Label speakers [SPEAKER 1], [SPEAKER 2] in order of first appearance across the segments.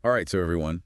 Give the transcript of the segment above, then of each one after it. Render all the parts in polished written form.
[SPEAKER 1] All right, so everyone,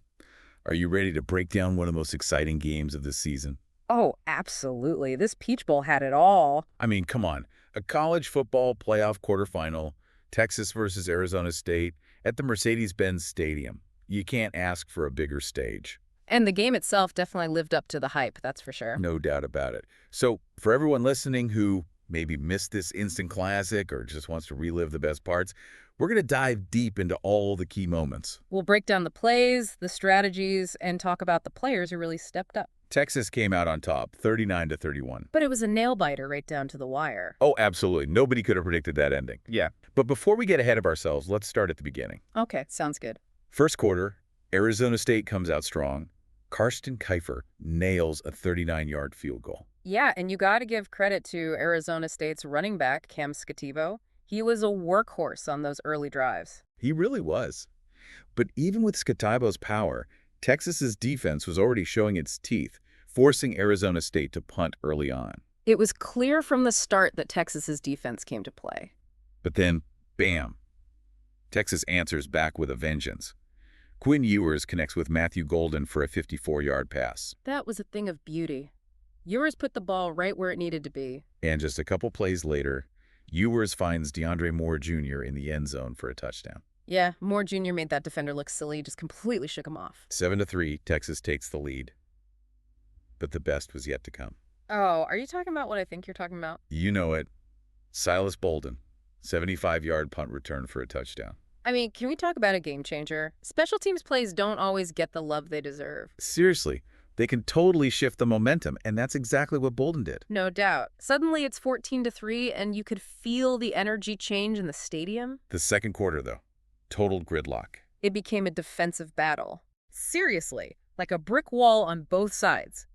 [SPEAKER 1] are you ready to break down one of the most exciting games of this season?
[SPEAKER 2] Oh, absolutely. This Peach Bowl had it all.
[SPEAKER 1] I mean, come on. A college football playoff quarterfinal, Texas versus Arizona State at the Mercedes-Benz Stadium. You can't ask for a bigger stage.
[SPEAKER 2] And the game itself definitely lived up to the hype, that's for sure.
[SPEAKER 1] No doubt about it. So, for everyone listening who maybe missed this instant classic or just wants to relive the best parts, we're going to dive deep into all the key moments.
[SPEAKER 2] We'll break down the plays, the strategies, and talk about the players who really stepped up.
[SPEAKER 1] Texas came out on top, 39-31.
[SPEAKER 2] But it was a nail-biter right down to the wire.
[SPEAKER 1] Oh, absolutely. Nobody could have predicted that ending.
[SPEAKER 2] Yeah.
[SPEAKER 1] But before we get ahead of ourselves, let's start at the beginning.
[SPEAKER 2] Okay, sounds good.
[SPEAKER 1] First quarter, Arizona State comes out strong. Karsten Kiefer nails a 39-yard field goal.
[SPEAKER 2] Yeah, and you got to give credit to Arizona State's running back, Cam Scativo. He was a workhorse on those early drives.
[SPEAKER 1] He really was. But even with Scativo's power, Texas's defense was already showing its teeth, forcing Arizona State to punt early on.
[SPEAKER 2] It was clear from the start that Texas's defense came to play.
[SPEAKER 1] But then, bam, Texas answers back with a vengeance. Quinn Ewers connects with Matthew Golden for a 54-yard pass.
[SPEAKER 2] That was a thing of beauty. Ewers put the ball right where it needed to be.
[SPEAKER 1] And just a couple plays later, Ewers finds DeAndre Moore Jr. in the end zone for a touchdown.
[SPEAKER 2] Yeah, Moore Jr. made that defender look silly, just completely shook him off.
[SPEAKER 1] 7-3, Texas takes the lead. But the best was yet to come.
[SPEAKER 2] Oh, are you talking about what I think you're talking about?
[SPEAKER 1] You know it. Silas Bolden, 75-yard punt return for a touchdown.
[SPEAKER 2] I mean, can we talk about a game changer? Special teams plays don't always get the love they deserve.
[SPEAKER 1] Seriously, they can totally shift the momentum, and that's exactly what Bolden did.
[SPEAKER 2] No doubt. Suddenly it's 14-3, and you could feel the energy change in the stadium.
[SPEAKER 1] The second quarter, though, total gridlock.
[SPEAKER 2] It became a defensive battle. Seriously, like a brick wall on both sides.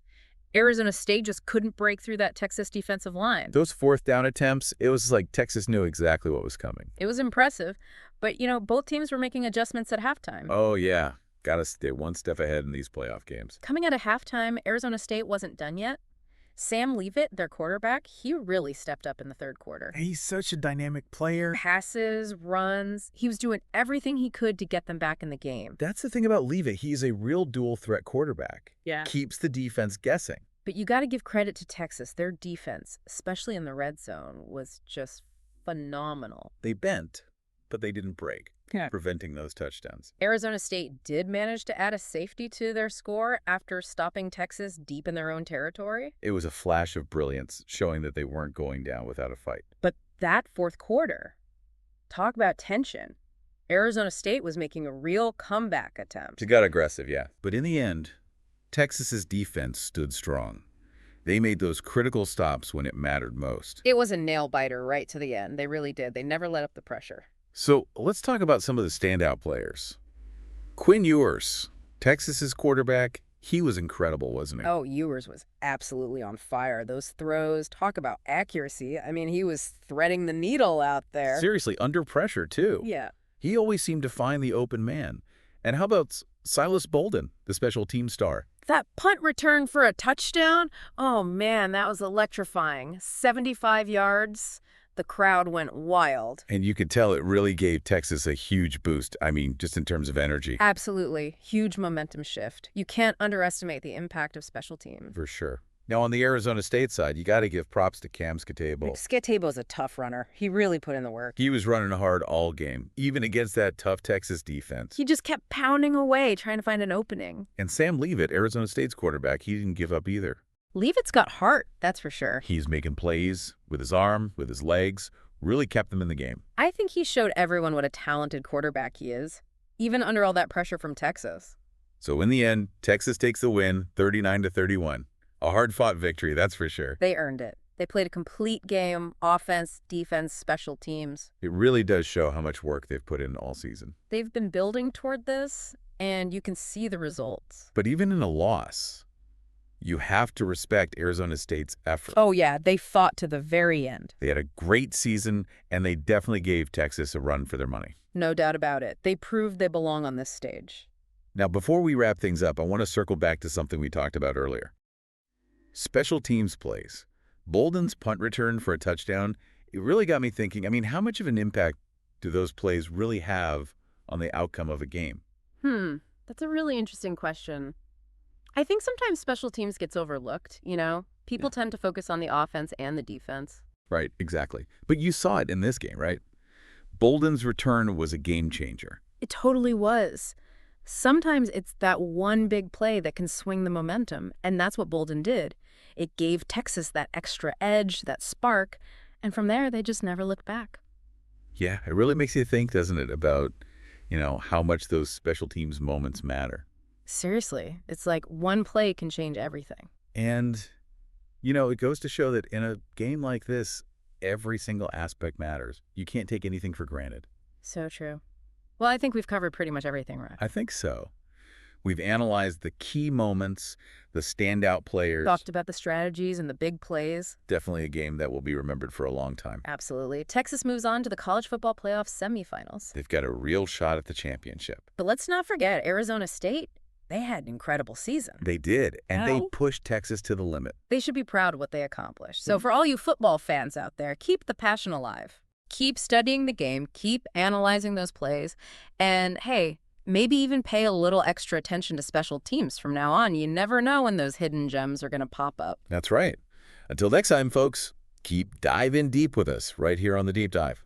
[SPEAKER 2] Arizona State just couldn't break through that Texas defensive line.
[SPEAKER 1] Those fourth down attempts, it was like Texas knew exactly what was coming.
[SPEAKER 2] It was impressive, but, both teams were making adjustments at halftime.
[SPEAKER 1] Oh, yeah. Gotta stay one step ahead in these playoff games.
[SPEAKER 2] Coming out of halftime, Arizona State wasn't done yet. Sam Leavitt, their quarterback, he really stepped up in the third quarter.
[SPEAKER 3] He's such a dynamic player.
[SPEAKER 2] Passes, runs, he was doing everything he could to get them back in the game.
[SPEAKER 1] That's the thing about Leavitt. He's a real dual-threat quarterback.
[SPEAKER 2] Yeah.
[SPEAKER 1] Keeps the defense guessing.
[SPEAKER 2] But you got to give credit to Texas. Their defense, especially in the red zone, was just phenomenal.
[SPEAKER 1] They bent, but they didn't break,
[SPEAKER 2] Yeah.
[SPEAKER 1] preventing those touchdowns.
[SPEAKER 2] Arizona State did manage to add a safety to their score after stopping Texas deep in their own territory.
[SPEAKER 1] It was a flash of brilliance, showing that they weren't going down without a fight.
[SPEAKER 2] But that fourth quarter, talk about tension. Arizona State was making a real comeback attempt.
[SPEAKER 1] She got aggressive, yeah. But in the end, Texas's defense stood strong. They made those critical stops when it mattered most.
[SPEAKER 2] It was a nail-biter right to the end. They really did. They never let up the pressure.
[SPEAKER 1] So let's talk about some of the standout players. Quinn Ewers, Texas's quarterback, he was incredible, wasn't he?
[SPEAKER 2] Oh, Ewers was absolutely on fire. Those throws, talk about accuracy. I mean, he was threading the needle out there.
[SPEAKER 1] Seriously, under pressure, too.
[SPEAKER 2] Yeah.
[SPEAKER 1] He always seemed to find the open man. And how about Silas Bolden, the special team star?
[SPEAKER 2] That punt return for a touchdown, oh man, that was electrifying. 75 yards, the crowd went wild.
[SPEAKER 1] And you could tell it really gave Texas a huge boost. I mean, just in terms of energy.
[SPEAKER 2] Absolutely, huge momentum shift. You can't underestimate the impact of special teams.
[SPEAKER 1] For sure. Now, on the Arizona State side, you got to give props to Cam Scativo.
[SPEAKER 2] Scativo's a tough runner. He really put in the work.
[SPEAKER 1] He was running hard all game, even against that tough Texas defense.
[SPEAKER 2] He just kept pounding away, trying to find an opening.
[SPEAKER 1] And Sam Leavitt, Arizona State's quarterback, he didn't give up either.
[SPEAKER 2] Leavitt's got heart, that's for sure.
[SPEAKER 1] He's making plays with his arm, with his legs, really kept them in the game.
[SPEAKER 2] I think he showed everyone what a talented quarterback he is, even under all that pressure from Texas.
[SPEAKER 1] So in the end, Texas takes the win, 39-31. A hard-fought victory, that's for sure.
[SPEAKER 2] They earned it. They played a complete game, offense, defense, special teams.
[SPEAKER 1] It really does show how much work they've put in all season.
[SPEAKER 2] They've been building toward this, and you can see the results.
[SPEAKER 1] But even in a loss, you have to respect Arizona State's effort.
[SPEAKER 2] Oh, yeah, they fought to the very end.
[SPEAKER 1] They had a great season, and they definitely gave Texas a run for their money.
[SPEAKER 2] No doubt about it. They proved they belong on this stage.
[SPEAKER 1] Now, before we wrap things up, I want to circle back to something we talked about earlier. Special teams plays. Bolden's punt return for a touchdown, it really got me thinking, how much of an impact do those plays really have on the outcome of a game?
[SPEAKER 4] That's a really interesting question. I think sometimes special teams gets overlooked, you know? People
[SPEAKER 1] Yeah.
[SPEAKER 4] tend to focus on the offense and the defense.
[SPEAKER 1] Right, exactly. But you saw it in this game, right? Bolden's return was a game changer.
[SPEAKER 2] It totally was. Sometimes it's that one big play that can swing the momentum, and that's what Bolden did. It gave Texas that extra edge, that spark, and from there they just never looked back.
[SPEAKER 1] Yeah, it really makes you think, doesn't it, about, how much those special teams moments matter.
[SPEAKER 2] Seriously, it's like one play can change everything.
[SPEAKER 1] And, it goes to show that in a game like this, every single aspect matters. You can't take anything for granted.
[SPEAKER 2] So true. Well, I think we've covered pretty much everything, right?
[SPEAKER 1] I think so. We've analyzed the key moments, the standout players.
[SPEAKER 2] Talked about the strategies and the big plays.
[SPEAKER 1] Definitely a game that will be remembered for a long time.
[SPEAKER 2] Absolutely. Texas moves on to the college football playoff semifinals.
[SPEAKER 1] They've got a real shot at the championship.
[SPEAKER 2] But let's not forget Arizona State. They had an incredible season.
[SPEAKER 1] They did, and they
[SPEAKER 2] Ow.
[SPEAKER 1] pushed Texas to the limit.
[SPEAKER 2] They should be proud of what they accomplished. So for all you football fans out there, keep the passion alive. Keep studying the game, keep analyzing those plays, and hey, maybe even pay a little extra attention to special teams from now on. You never know when those hidden gems are going to pop up.
[SPEAKER 1] That's right. Until next time, folks, keep diving deep with us right here on The Deep Dive.